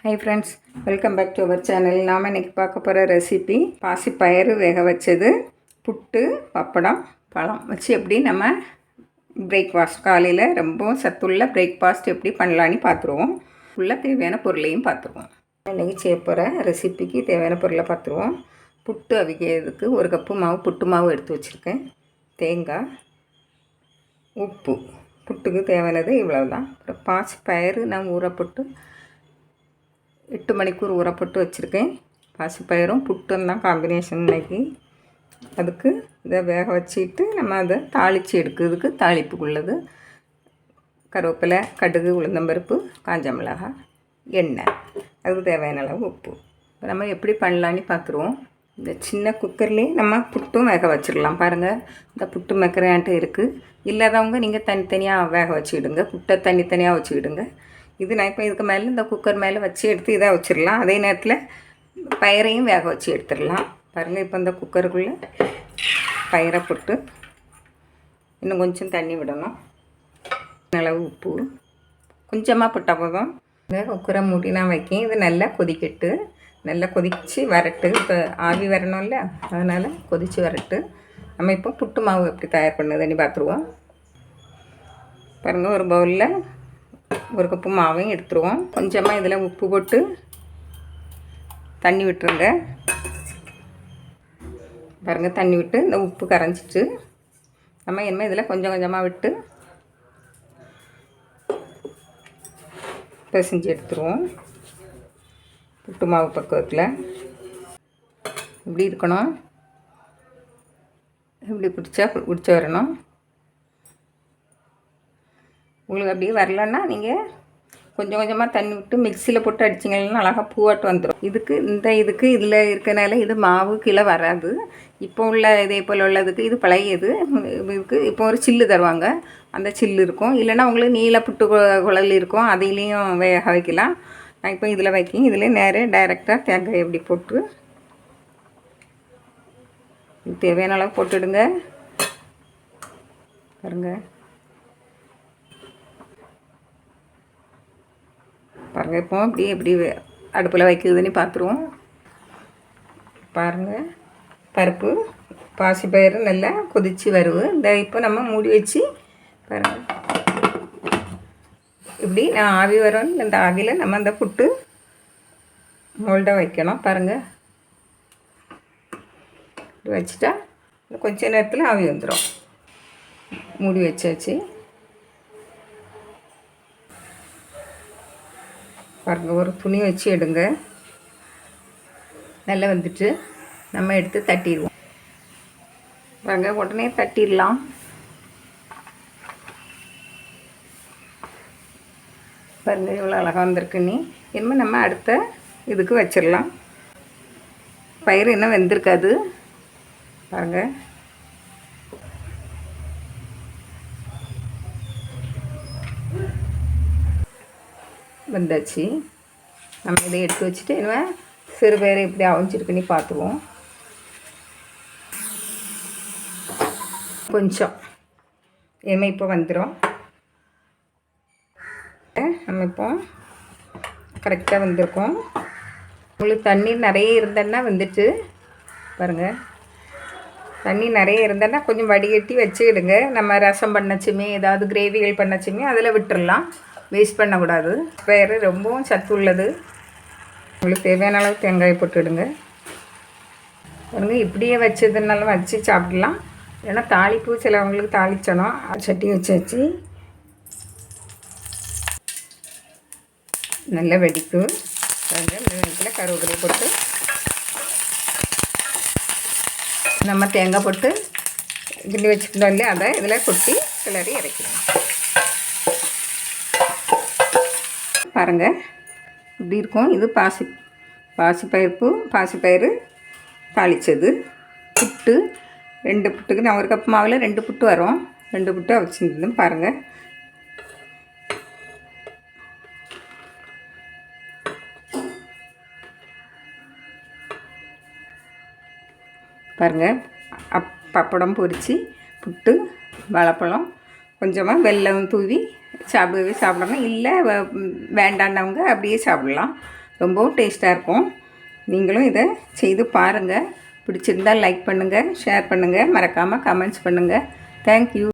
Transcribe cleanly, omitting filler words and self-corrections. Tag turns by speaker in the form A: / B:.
A: High friends, welcome back to our channel. நாம் இன்றைக்கி பார்க்க போகிற ரெசிபி பாசிப்பயிறு வேக வச்சது, புட்டு, பப்படம், பழம் வச்சு எப்படி நம்ம பிரேக்ஃபாஸ்ட் காலையில் ரொம்பவும் சத்துள்ள பிரேக்ஃபாஸ்ட் எப்படி பண்ணலான்னு பார்த்துருவோம். உள்ள தேவையான பொருளையும் பார்த்துருவோம். இன்றைக்கி செய்ய போகிற ரெசிபிக்கு தேவையான பொருளை பார்த்துருவோம். புட்டு அவிக்கிறதுக்கு 1 கப்பு மாவு, புட்டு மாவு எடுத்து வச்சுருக்கேன். தேங்காய், உப்பு, புட்டுக்கு தேவையானது இவ்வளோ தான். அப்புறம் பாசிப்பயிறு நான் ஊற போட்டு 8 மணிக்கூர் ஊறப்பட்டு வச்சுருக்கேன். பாசிப்பயிரும் புட்டும் தான் காம்பினேஷன் இன்றைக்கி. அதுக்கு இதை வேக வச்சுட்டு நம்ம அதை தாளித்து எடுக்கிறதுக்கு தாளிப்புக்குள்ளது கருவேப்பிலை, கடுகு, உளுந்தம்பருப்பு, காஞ்ச மிளகாய், எண்ணெய், அதுக்கு தேவையான அளவு உப்பு. இப்போ நம்ம எப்படி பண்ணலான்னு பார்த்துருவோம். இந்த சின்ன குக்கர்லேயே நம்ம புட்டும் வேக வச்சிடலாம். பாருங்கள், இந்த புட்டு மேக்கரையான்ட்டு இருக்குது. இல்லாதவங்க நீங்கள் தனித்தனியாக வேக வச்சுக்கிடுங்க, புட்டை தனித்தனியாக வச்சுக்கிடுங்க. இது நான் இப்போ இதுக்கு மேலே இந்த குக்கர் மேலே வச்சு எடுத்து இதாக வச்சிடலாம். அதே நேரத்தில் பயிரையும் வேக வச்சு எடுத்துடலாம். பாருங்கள், இப்போ இந்த குக்கருக்குள்ளே பயிரை போட்டு இன்னும் கொஞ்சம் தண்ணி விடணும். அளவு உப்பு கொஞ்சமாக போட்டால் போதும். இந்த குக்கரை மூடி நான் வைக்கேன். இது நல்லா கொதிக்கட்டு, நல்லா கொதித்து வரட்டு. இப்போ ஆவி வரணும்ல, அதனால் கொதித்து வரட்டு. நம்ம இப்போ புட்டு மாவு எப்படி தயார் பண்ணுதுன்னு பார்த்துருவோம். பாருங்கள், ஒரு பவுலில் 1 கப்பு மாவையும் எடுத்துருவோம். கொஞ்சமாக இதில் உப்பு போட்டு தண்ணி விட்டுருங்க. பாருங்கள், தண்ணி விட்டு இந்த உப்பு கரைஞ்சிட்டு நம்ம இனிமேல் இதில் கொஞ்சம் கொஞ்சமாக விட்டு பிசைஞ்சு எடுத்துருவோம். புட்டு மாவு பக்குவத்தில் இப்படி இருக்கணும். இப்படி பிடிச்ச வரணும். உங்களுக்கு அப்படியே வரலன்னா நீங்கள் கொஞ்சம் கொஞ்சமாக தண்ணி விட்டு மிக்சியில் போட்டு அடிச்சிங்கன்னா அழகாக பூவாட்டு வந்துடும். இதுக்கு இதில் இருக்கனால இது மாவு கீழே வராது. இப்போ உள்ள இதே போல் உள்ளதுக்கு இது பழையது. இதுக்கு இப்போ ஒரு சில்லு தருவாங்க, அந்த சில்லு இருக்கும். இல்லைன்னா உங்களுக்கு நீல புட்டு குழல் இருக்கும், அதிலையும் வேக வைக்கலாம். நான் இப்போ இதில் வைக்கேன். இதில் டைரெக்டாக தேங்காய் எப்படி போட்டு தேவையான அளவு போட்டுடுங்க. பாருங்கள், இப்போ எப்படி அடுப்பில் வைக்கிறதுன்னு பார்த்துருவோம். பாருங்கள், பருப்பு பாசிப்பயிறு நல்லா கொதித்து வருது. இந்த இப்போ நம்ம மூடி வச்சு பாருங்கள், இப்படி நான் ஆவி வரும். இந்த ஆவியில் நம்ம அந்த புட்டு மோல்டை வைக்கணும். பாருங்கள், இப்படி வச்சுட்டா கொஞ்ச நேரத்தில் ஆவி வந்துடும். மூடி வச்சாச்சு. பாருங்கள், ஒரு துணி வச்சு எடுங்க. நல்லா வந்துட்டு நம்ம எடுத்து தட்டிடுவோம். பாருங்கள், உடனே தட்டிடலாம். பாருங்கள், இவ்வளோ அழகாக வந்திருக்குன்னு. இனிமேல் நம்ம அடுத்த இதுக்கு வச்சிடலாம். பயிறு இன்னும் வெந்திருக்காது. பாருங்கள், வந்தாச்சு. நம்ம இதை எடுத்து வச்சுட்டு இனிமேல் சிறு பயிறு எப்படி அவிஞ்சிருக்குன்னு பார்த்துருவோம். கொஞ்சம் இனிமேல் இப்போ வந்துடும். நம்ம இப்போ கரெக்டாக வந்திருக்கோம். உங்களுக்கு தண்ணீர் நிறைய இருந்தேன்னா வந்துட்டு பாருங்கள், தண்ணி நிறைய இருந்தேன்னா கொஞ்சம் வடிகட்டி வச்சுக்கிடுங்க. நம்ம ரசம் பண்ணச்சுமே, ஏதாவது கிரேவிகள் பண்ணச்சுமே அதில் விட்டுடலாம். வேஸ்ட் பண்ணக்கூடாது. பயிறு ரொம்பவும் சத்து உள்ளது. உங்களுக்கு தேவையான அளவு தேங்காய் போட்டுவிடுங்க. பாருங்க, இப்படியே வச்சதுனாலும் வச்சு சாப்பிடலாம். ஏன்னா தாளிப்பு சிலவங்களுக்கு தாளிச்சணும். சட்டி வச்சு நல்லா வெடிக்கும். நேரத்தில் கருவேப்பிலை போட்டு நம்ம தேங்காய் போட்டு கிண்டி வச்சுக்கிட்டோம் இல்லையா, அதை இதில் கொட்டி கிளறி இறக்கிடலாம். பாருங்கள், இப்படி இருக்கும். இது பாசிப்பயிறு தாளித்தது புட்டு. 2 புட்டுக்கு நான் 1 கப் மாவில் 2 புட்டு வரும். 2 புட்டு வச்சுருந்தேன். பாருங்கள், பப்படம் பொரித்து புட்டு, வாழைப்பழம், கொஞ்சமாக வெல்லம் தூவி சாப்பிடணும். இல்லை வேண்டாண்டவங்க அப்படியே சாப்பிடலாம். ரொம்பவும் டேஸ்ட்டாக இருக்கும். நீங்களும் இதை செய்து பாருங்கள். பிடிச்சிருந்தால் லைக் பண்ணுங்கள், ஷேர் பண்ணுங்கள், மறக்காமல் கமெண்ட்ஸ் பண்ணுங்கள். தேங்க்யூ.